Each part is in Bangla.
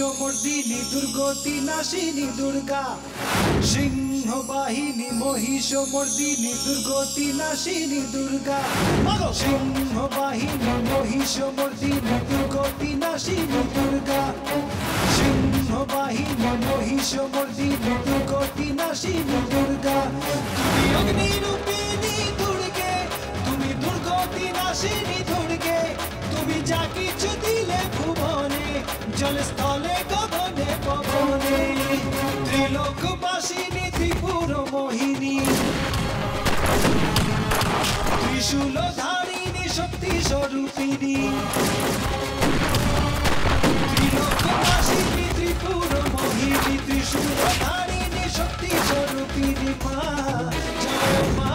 মহিষমর্দিনী দুর্গতি নাশিনী দুর্গা সিংহ বাহিনী মহিষমর্দিনী দুর্গতি নাশিনী দুর্গা সিংহ বাহিনী মহিষমর্দিনী দুর্গতি নাশিনী দুর্গা সিংহ বাহিনী মহিষমর্দিনী দুর্গতি নাশিনী দুর্গা তুমি অগ্নিরূপিণী দুর্গে তুমি দুর্গতি নাশিনী দুর্গে তুমি যা কিছু দিলে ভুবনে জলে স্থলে গগনে পবনে ত্রিলোকবাসিনী ত্রিপুর মোহিনী ত্রিশূলধারিণী শক্তি স্বরূপিণী ত্রিলোকবাসিনী ত্রিপুর মোহিনী ত্রিশূলধারিণী শক্তি স্বরূপিণী মা জয় মা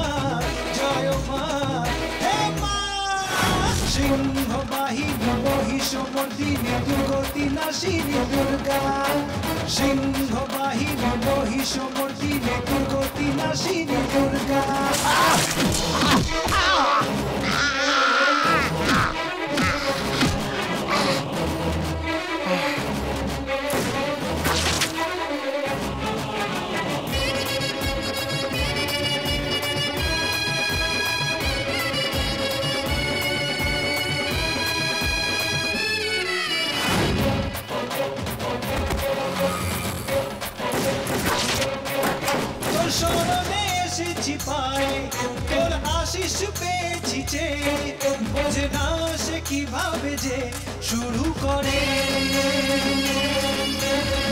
জয় মা হে মা সিংহ বাহিনী মহিষমর্দিনী দুর্গতি নাশিনী দুর্গা সিংহ বাহিনী মহিষমর্দিনী দুর্গতি নাশিনী দুর্গা শরণে এসেছি পায়ে তোর আশিস পেয়েছি যে বোঝে না সে কিভাবে যে শুরু করে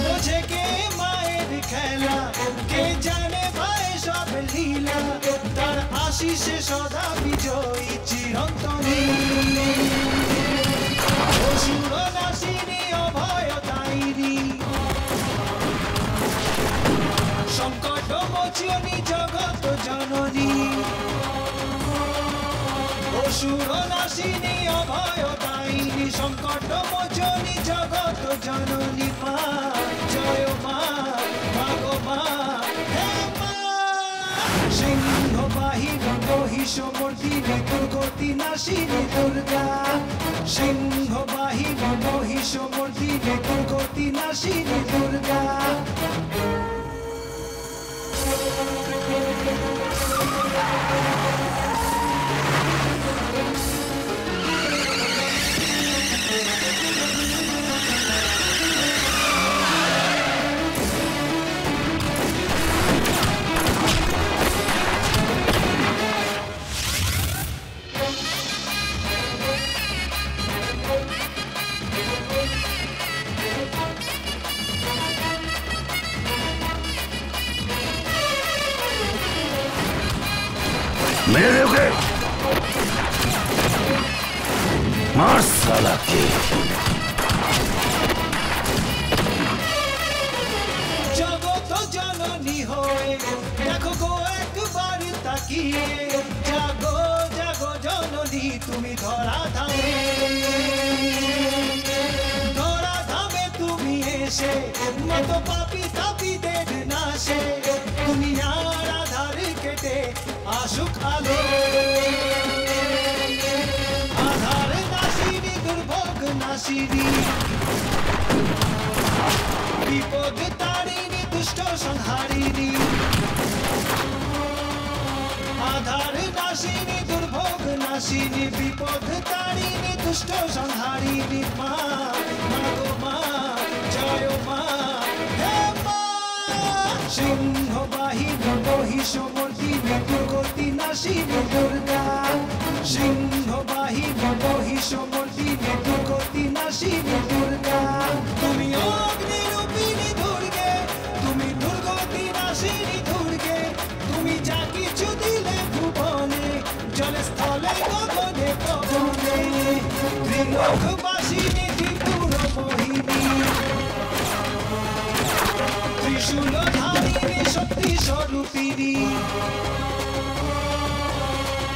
বোঝে কে মায়ের খেলা কে জানে ভাই সব লীলা তার আশিসে সদা বিজয়ী চিরন্তনী অসুর নাশিনী অভয়দায়িনী সংকট মোচনী জগত জননী অসুর নাশিনী অভয়দায়িনী সংকট মোচনী জগত জননী মা জয় মা ভাগো মা হে মা সিংহ বাহিনী মহিষমর্দিনী দুর্গতি নাশিনী দুর্গা সিংহ বাহিনী মহিষমর্দিনী দুর্গতি নাশিনী দুর্গা मेरे ओके मार साला के जगत जननी होए देखो गो एकबार ताकिए जागो जागो जननी तुम्हें धरा धामे तुम्हें एसे मत पापी तापी देव नाशे दुनियार आधार केटे आशुक आलो आधार नाशिनी दुर्भोग नाशिनी विपद तारिणी दुष्ट संहारिणी आधार नाशिनी दुर्भोग नाशिनी विपद तारिणी दुष्ट संहारिणी मा मागो मा जय मा हे मा सिंह बाहिनी মহিষমর্দিনী দুর্গতি নাশিনী দুর্গা সিংহ বাহিনী মহিষমর্দিনী দুর্গতি নাশিনী দুর্গা তুমি অগ্নিরূপিণী দুর্গে তুমি দুর্গতি নাশিনী দুর্গে তুমি যা কিছু দিলে ভুবনে জলে স্থলে গগনে পবনে ত্রিলোকবাসিনী ত্রিপুর মোহিনী ত্রিশূলধারিণী শক্তি স্বরূপিণী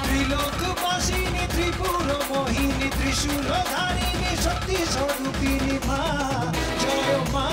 ত্রিলোকবাসিনী ত্রিপুর মোহিনী ত্রিশূলধারিণী শক্তি স্বরূপিণী মা জয় মা